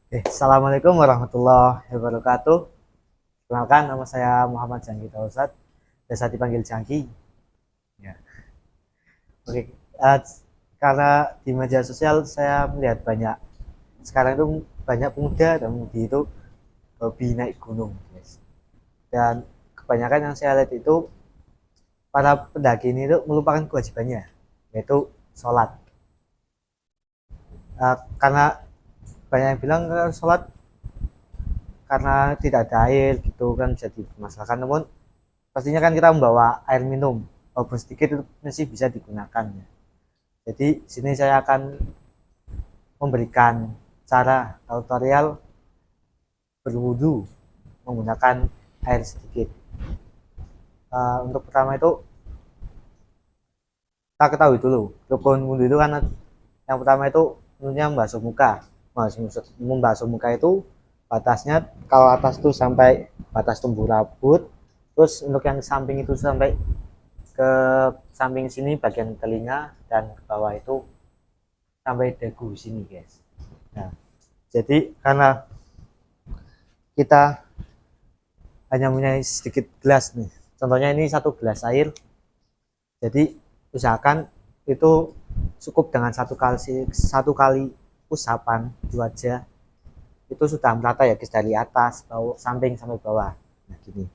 Assalamualaikum warahmatullahi wabarakatuh. Kenalkan, nama saya Muhammad Jangki Tausat, biasa dipanggil Jangki. Ya. Oke, eh, karena di media sosial saya melihat banyak sekarang itu banyak pemuda dan pemudi itu hobi naik gunung, guys. Dan kebanyakan yang saya lihat itu para pendaki ini itu melupakan kewajibannya, yaitu sholat. Karena banyak yang bilang sholat karena tidak ada air gitu kan bisa dimasalahkan, namun pastinya kan kita membawa air minum walaupun sedikit itu masih bisa digunakan ya. Jadi sini saya akan memberikan cara tutorial berwudu menggunakan air sedikit. Untuk pertama itu kita ketahui dulu rukun wudu itu kan yang pertama itu tentunya membasuh muka. Membasuh muka itu batasnya kalau atas itu sampai batas tumbuh rambut, terus untuk yang samping itu sampai ke samping sini bagian telinga, dan ke bawah itu sampai dagu sini, guys. Nah, jadi karena kita hanya punya sedikit gelas nih, contohnya ini satu gelas air, jadi usahakan itu cukup dengan satu kali usapan di wajah itu sudah merata ya guys, dari atas bawah samping sampai bawah. Nah gini.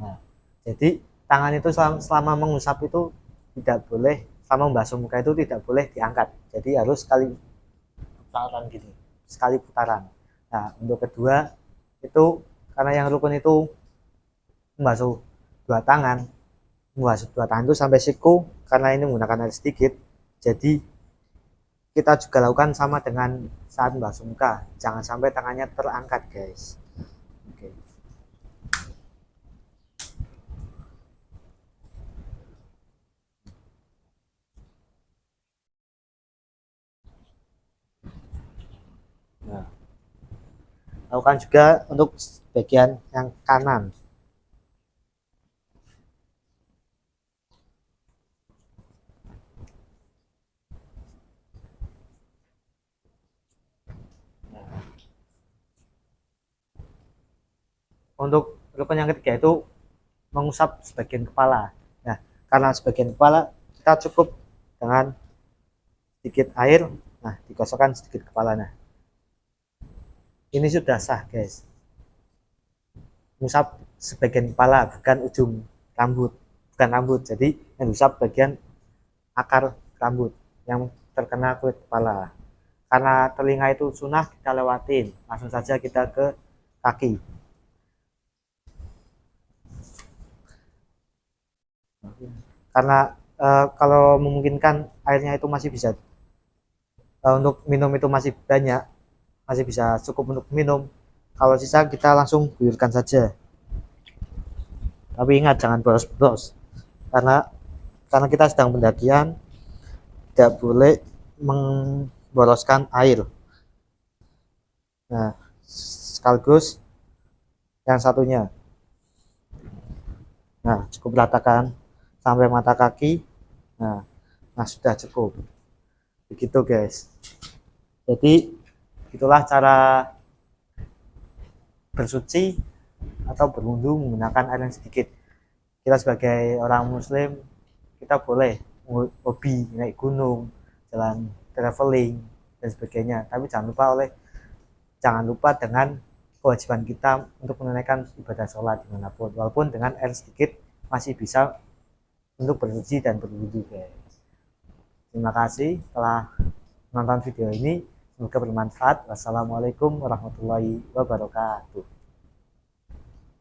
Nah, jadi tangan itu selama mengusap itu tidak boleh, selama membasuh muka itu tidak boleh diangkat, jadi harus sekali putaran gini, sekali putaran. Nah untuk kedua itu karena yang rukun itu membasuh dua tangan, itu sampai siku, karena ini menggunakan air sedikit, jadi kita juga lakukan sama dengan saat membasuh muka, jangan sampai tangannya terangkat, guys. Oke. Nah, lakukan juga untuk bagian yang kanan. Untuk rukun yang ketiga itu mengusap sebagian kepala. Nah, karena sebagian kepala kita cukup dengan sedikit air, nah dikosokkan sedikit kepala. Nah, ini sudah sah, guys. Mengusap sebagian kepala, bukan ujung rambut, bukan rambut. Jadi yang diusap bagian akar rambut yang terkena kulit kepala. Karena telinga itu sunnah kita lewatin, langsung saja kita ke kaki. Karena kalau memungkinkan airnya itu masih bisa, untuk minum itu masih banyak, masih bisa cukup untuk minum. Kalau sisa kita langsung guyurkan saja, tapi ingat jangan boros-boros, karena kita sedang pendakian, tidak boleh memboroskan air. Nah sekaligus yang satunya, nah cukup ratakan sampai mata kaki. Nah sudah cukup, begitu guys. Jadi itulah cara bersuci atau berwudu menggunakan air yang sedikit. Kita sebagai orang muslim, kita boleh hobi naik gunung, jalan traveling dan sebagainya, tapi jangan lupa dengan kewajiban kita untuk menunaikan ibadah sholat dimanapun, walaupun dengan air sedikit masih bisa untuk bersuci dan berwudu, guys. Terima kasih telah menonton video ini, semoga bermanfaat. Wassalamualaikum warahmatullahi wabarakatuh.